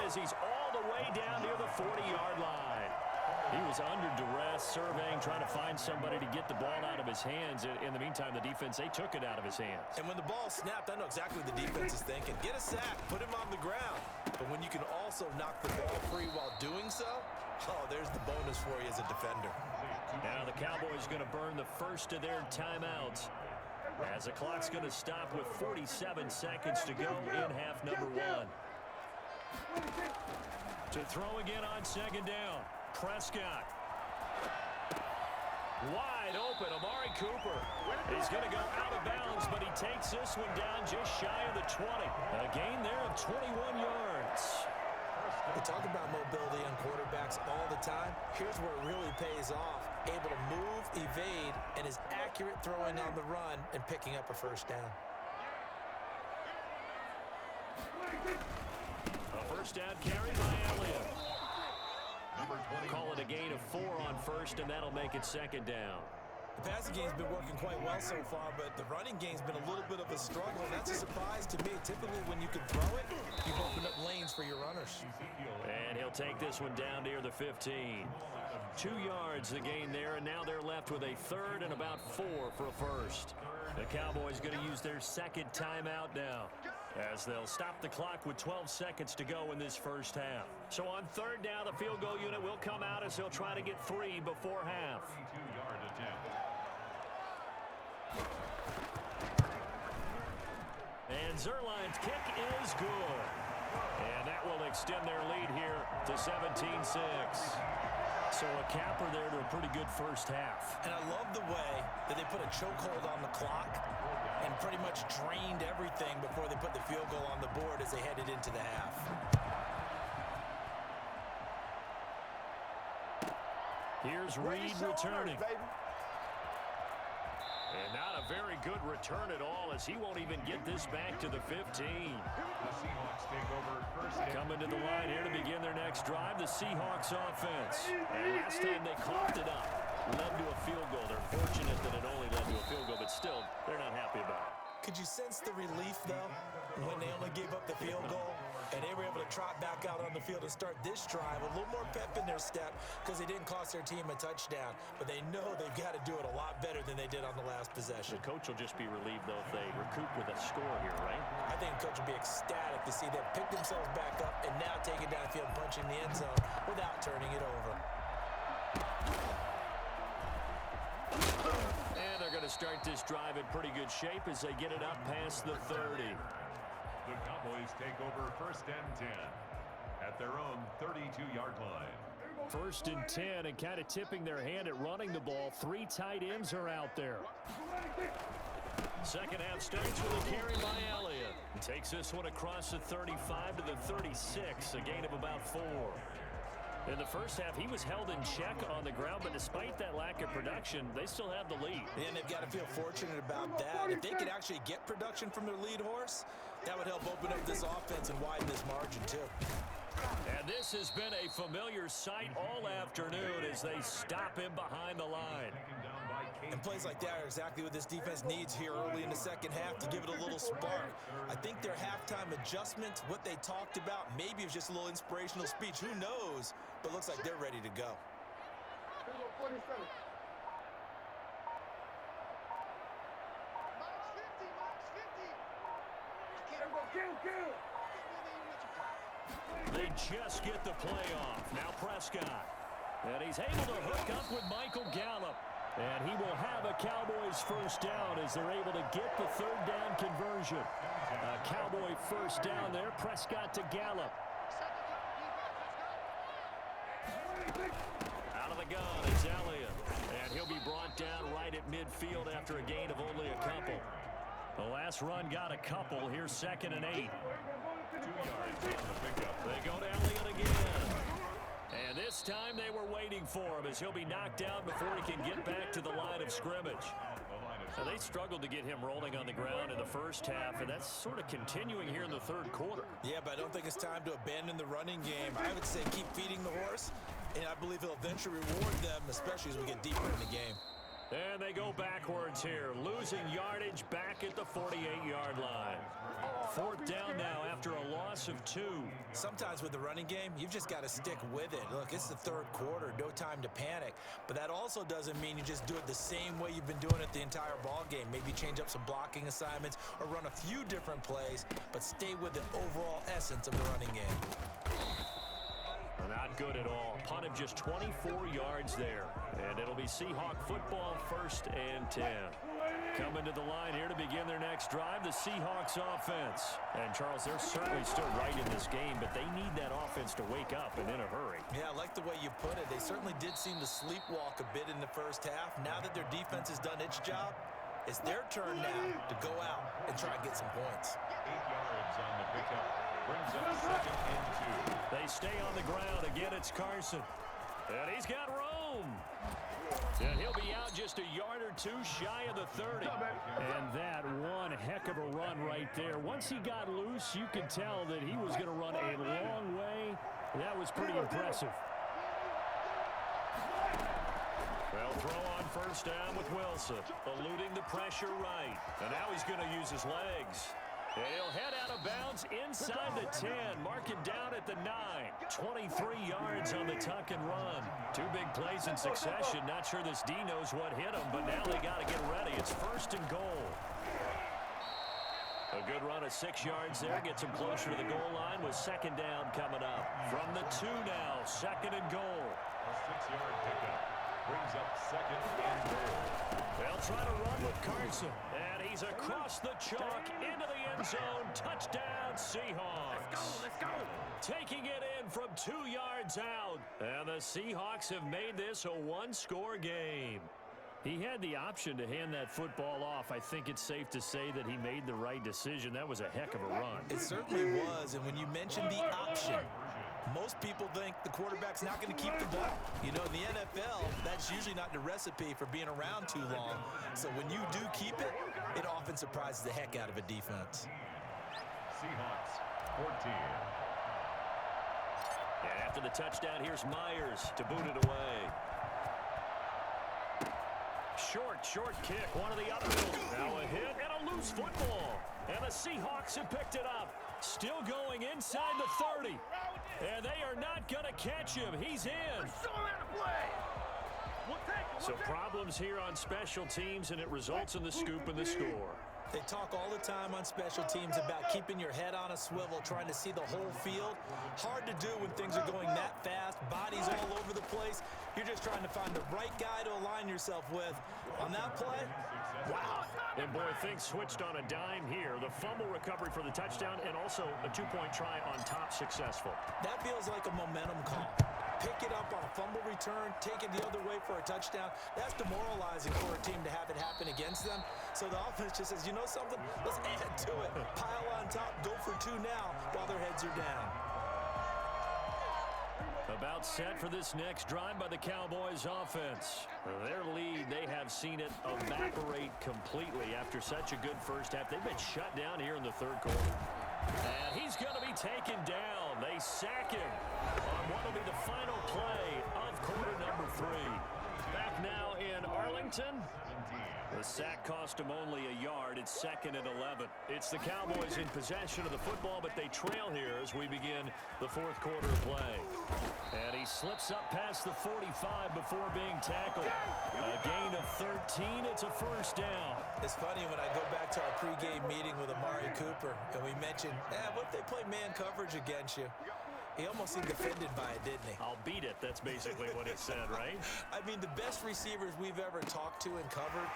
as he's all the way down near the 40-yard line. He was under duress, surveying, trying to find somebody to get the ball out of his hands. In the meantime, the defense, they took it out of his hands. And when the ball snapped, I know exactly what the defense is thinking. Get a sack, put him on the ground. But when you can also knock the ball free while doing so, oh, there's the bonus for you as a defender. Now the Cowboys going to burn the first of their timeouts, as the clock's going to stop with 47 seconds to go in half number one. To throw again on second down. Prescott. Wide open, Amari Cooper. He's going to go out of bounds, but he takes this one down just shy of the 20. A gain there of 21 yards. We talk about mobility on quarterbacks all the time. Here's where it really pays off. Able to move, evade, and is accurate throwing on the run and picking up a first down. A first down carry by Elliott. Call it a gain of 4 on first, and that'll make it second down. The passing game's been working quite well so far, but the running game's been a little bit of a struggle. That's a surprise to me. Typically, when you can throw it, you've opened up lanes for your runners. And he'll take this one down near the 15. 2 yards the gain there, and now they're left with a third and about 4 for a first. The Cowboys going to use their second timeout now, as they'll stop the clock with 12 seconds to go in this first half. So on third down, the field goal unit will come out as they'll try to get 3 before half. And Zerline's kick is good. And that will extend their lead here to 17-6. So a capper there to a pretty good first half. And I love the way that they put a chokehold on the clock and pretty much drained everything before they put the field goal on the board as they headed into the half. Here's Reed returning. And not a very good return at all, as he won't even get this back to the 15. Coming to the line here to begin their next drive, the Seahawks offense. And last time they coughed it up, led to a field goal. They're fortunate that it only led to a field goal, but still, they're not happy about it. Could you sense the relief, though, when they only gave up the field goal and they were able to trot back out on the field and start this drive a little more pep in their step because they didn't cost their team a touchdown, but they know they've got to do it a lot better than they did on the last possession. The coach will just be relieved, though, if they recoup with a score here, right? I think the coach will be ecstatic to see them pick themselves back up and now take it downfield, punching the end zone without turning it over. And they're going to start this drive in pretty good shape as they get it up past the 30. The Cowboys take over first and 10 at their own 32-yard line. First and 10, and kind of tipping their hand at running the ball. 3 tight ends are out there. Second half starts with a carry by Elliott. Takes this one across the 35 to the 36, a gain of about 4. In the first half, he was held in check on the ground, but despite that lack of production, they still have the lead. And they've got to feel fortunate about that. If they could actually get production from their lead horse, that would help open up this offense and widen this margin, too. And this has been a familiar sight all afternoon as they stop him behind the line. And plays like that are exactly what this defense needs here early in the second half to give it a little spark. I think their halftime adjustments, what they talked about, maybe it was just a little inspirational speech. Who knows? But it looks like they're ready to go. They just get the play off. Now Prescott. And he's able to hook up with Michael Gallup. And he will have a Cowboys first down as they're able to get the third down conversion. A Cowboy first down there. Prescott to Gallup. Out of the gun is Elliott. And he'll be brought down right at midfield after a gain of only a couple. The last run got a couple. Here's second and 8. 2 yards on the pickup. They go to Elliott again. And this time they were waiting for him as he'll be knocked down before he can get back to the line of scrimmage. Now, they struggled to get him rolling on the ground in the first half, and that's sort of continuing here in the third quarter. Yeah, but I don't think it's time to abandon the running game. I would say keep feeding the horse, and I believe he'll eventually reward them, especially as we get deeper in the game. And they go backwards here, losing yardage back at the 48-yard line. Fourth down now after a loss of 2. Sometimes with the running game, you've just got to stick with it. Look, it's the third quarter, no time to panic. But that also doesn't mean you just do it the same way you've been doing it the entire ball game. Maybe change up some blocking assignments or run a few different plays, but stay with the overall essence of the running game. Not good at all. Punt of just 24 yards there. And it'll be Seahawk football, 1st and 10. Coming to the line here to begin their next drive, the Seahawks offense. And, Charles, they're certainly still right in this game, but they need that offense to wake up and in a hurry. Yeah, I like the way you put it. They certainly did seem to sleepwalk a bit in the first half. Now that their defense has done its job, it's their turn now to go out and try and get some points. 8 yards on the pickup. Brings up 2nd and 2. They stay on the ground. Again, it's Carson. And he's got room. And he'll be out just a yard or 2 shy of the 30. And that one heck of a run right there. Once he got loose, you could tell that he was going to run a long way. That was pretty impressive. They'll throw on 1st down with Wilson, eluding the pressure right. And now he's going to use his legs. And he'll head out of bounds inside the 10. Mark it down at the 9. 23 yards on the tuck and run. 2 big plays in succession. Not sure this D knows what hit him, but now they got to get ready. It's 1st and goal. A good run of 6 yards there. Gets him closer to the goal line with 2nd down coming up. From the 2 now, 2nd and goal. A 6-yard pickup. Brings up 2nd and goal. They'll try to run with Carson. And he's across the chalk into the end zone. Touchdown, Seahawks. Let's go. Taking it in from 2 yards out. And the Seahawks have made this a 1-score game. He had the option to hand that football off. I think it's safe to say that he made the right decision. That was a heck of a run. It certainly was. And when you mentioned the option, most people think the quarterback's not going to keep the ball. You know, in the NFL, that's usually not the recipe for being around too long. So when you do keep it, it often surprises the heck out of a defense. Seahawks 14. And after the touchdown, here's Myers to boot it away. Short kick, one of the others. Now a hit and a loose football. And the Seahawks have picked it up. Still going inside the 30. And they are not going to catch him. He's in. So problems here on special teams, and it results in the scoop and the score. They talk all the time on special teams about keeping your head on a swivel, trying to see the whole field. Hard to do when things are going that fast, bodies all over the place. You're just trying to find the right guy to align yourself with. On that play, wow. And boy, things switched on a dime here. The fumble recovery for the touchdown and also a 2-point try on top successful. That feels like a momentum call. Pick it up on a fumble return, take it the other way for a touchdown. That's demoralizing for a team to have it happen against them. So the offense just says, you know something? Let's add to it. Pile on top, go for 2 now while their heads are down. About set for this next drive by the Cowboys offense. Their lead, they have seen it evaporate completely after such a good first half. They've been shut down here in the third quarter. And he's going to be taken down. They sack him on what will be the final play of quarter number 3. Back now in Arlington. The sack cost him only a yard. It's 2nd and 11. It's the Cowboys in possession of the football, but they trail here as we begin the fourth quarter of play. And he slips up past the 45 before being tackled. A gain of 13. It's a 1st down. It's funny when I go back to our pregame meeting with Amari Cooper, and we mentioned, what if they play man coverage against you? He almost seemed offended by it, didn't he? I'll beat it. That's basically what he said, right? I mean, the best receivers we've ever talked to and covered,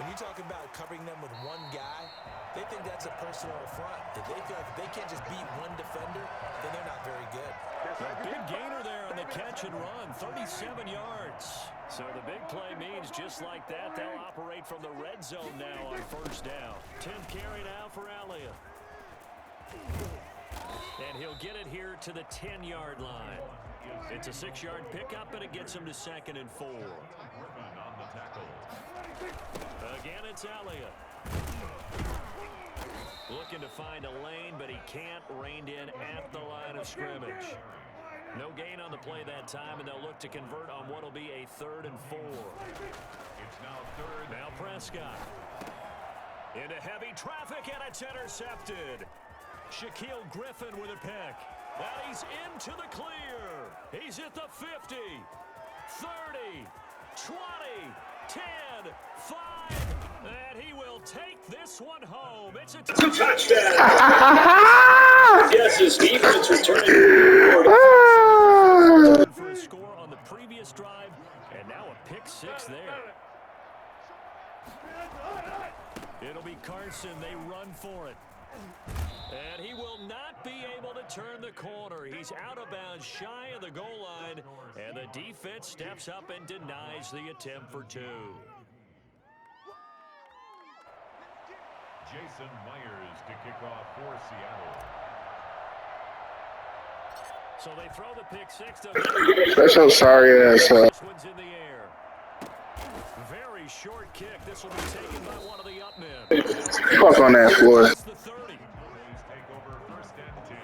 when you talk about covering them with one guy, they think that's a personal affront. If they feel like if they can't just beat one defender, then they're not very good. A big gainer there on the catch and run, 37 yards. So the big play means just like that, they'll operate from the red zone now on 1st down. 10th carry now for Elliott. And he'll get it here to the 10-yard line. It's a 6-yard pickup, and it gets him to 2nd and 4. Again, it's Elliott. Looking to find a lane, but he can't. Reined in at the line of scrimmage. No gain on the play that time, and they'll look to convert on what will be a 3rd and 4. It's now 3rd. Now Prescott. Into heavy traffic, and it's intercepted. Shaquille Griffin with a pick. And he's into the clear. He's at the 50, 30, 20, 10, 5, and he will take this one home. It's a touchdown. Yes, his defense returning for a score on the previous drive, and now a pick 6 there. It'll be Carson. They run for it. And he will not be able to turn the corner. He's out of bounds shy of the goal line, and the defense steps up and denies the attempt for 2. Jason Myers to kick off for Seattle. So they throw the pick 6 to That's so sorry ass. This one's in the air. Very short kick. This will be taken by one of the up men. Fuck on that floor. It's the 30. Cowboys take over 1st and 10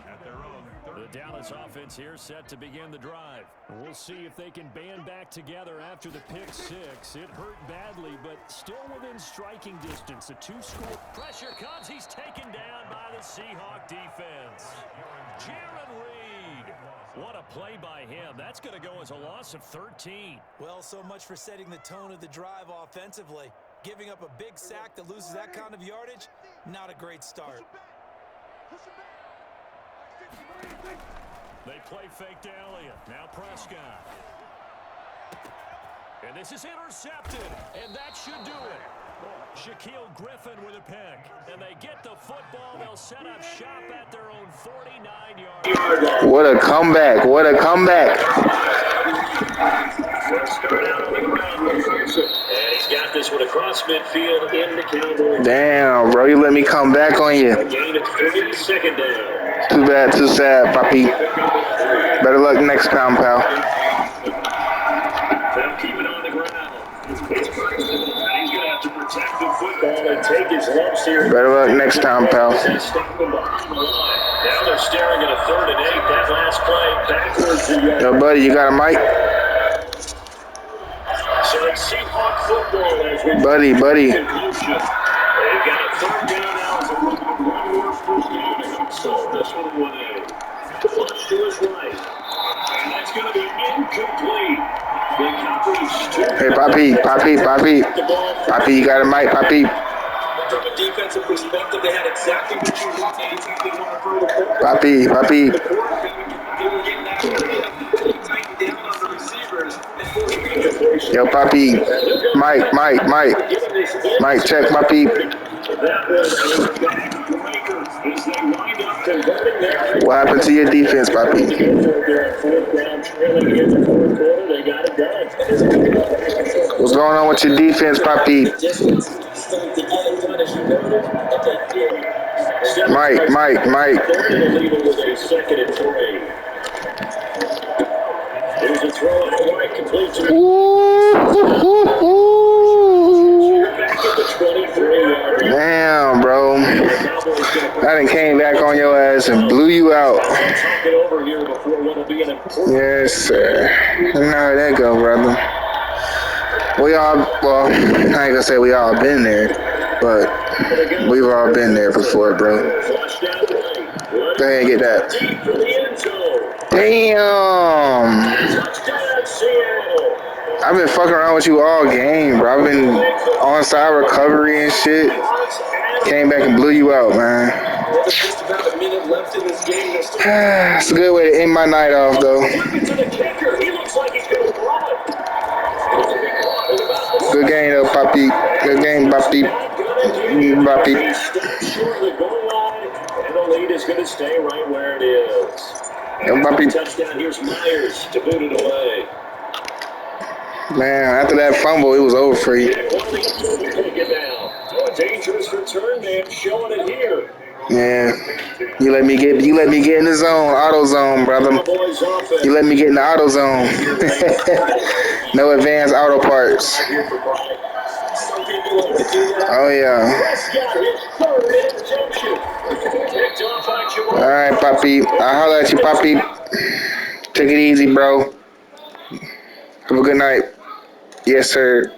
at their own 30. The Dallas offense here set to begin the drive. We'll see if they can band back together after the pick 6. It hurt badly, but still within striking distance. A 2-score pressure comes. He's taken down by the Seahawk defense. Jaron Reed. What a play by him. That's going to go as a loss of 13. Well, so much for setting the tone of the drive offensively. Giving up a big sack that loses that kind of yardage, not a great start. They play fake to Elliott. Now Prescott. And this is intercepted, and that should do it. Shaquille Griffin with a pick. And they get the football. They'll set up shop at their own 49-yard line. What a comeback. What a comeback. And he's got this one across midfield in the Cowboys. Damn, bro. You let me come back on you. Gain of 3, 2nd down. Too bad, too sad, Papi. Better luck next time, pal. They'll keep it on the ground. It's Carson, and he's going to have to protect the football and take his lumps here. Better luck next time, pal. Now they're staring at a 3rd and 8. That last play backwards. Yo, buddy, you got a mic? So it's Seahawk football as we Buddy. they've got a 3rd down now as a one more 1st down to solve this one away. Flush to his right. And that's going to be incomplete. The Cowboys Hey, Papi. Papi, you got a mic, Papi. From a defensive perspective, they had exactly what you want. They want to throw the ball. Papi. They were getting that tightened down on the receivers and forcing incompletion. Yo, Papi. Mic, check, Papi. That was a backbreaker as they wind up converting there. What happened to your defense, Papi? They're 4th down trailing in the 4th quarter. They got it done. What's going on with your defense, Papi? Mike. They're in the lead with a 2nd and 3. There's a throw out wide complete to back at the 23-yard line. Damn, bro. I done came back on your ass and blew you out. Talk it over here before what'll be an important. Yes, sir. You know how that go, brother. Well, I ain't gonna say we all been there, but we've all been there before, bro. Go ahead and get that. Deep for the end zone. Damn. Touchdown, Seattle. I've been fucking around with you all game, bro. I've been onside recovery and shit. Came back and blew you out, man. There's just about a minute left in this game. It's a good way to end my night off, though. To the kicker. He looks like he's going to run. Good game, though, Papi. Good game, Papi. Papi. Short of the goal line, and the lead is going to stay right where it is. Yo, Papi. Touchdown. Here's Myers to boot it away. Man, after that fumble, it was over for you. Take it down. A dangerous return, man. Showing it here. Yeah. You let me get in the zone, auto zone, brother. Cowboys offense. You let me get in the auto zone. No advanced auto parts. Oh yeah. All right, Papi. I'll holler at you, Papi. Take it easy, bro. Have a good night. Yes, sir.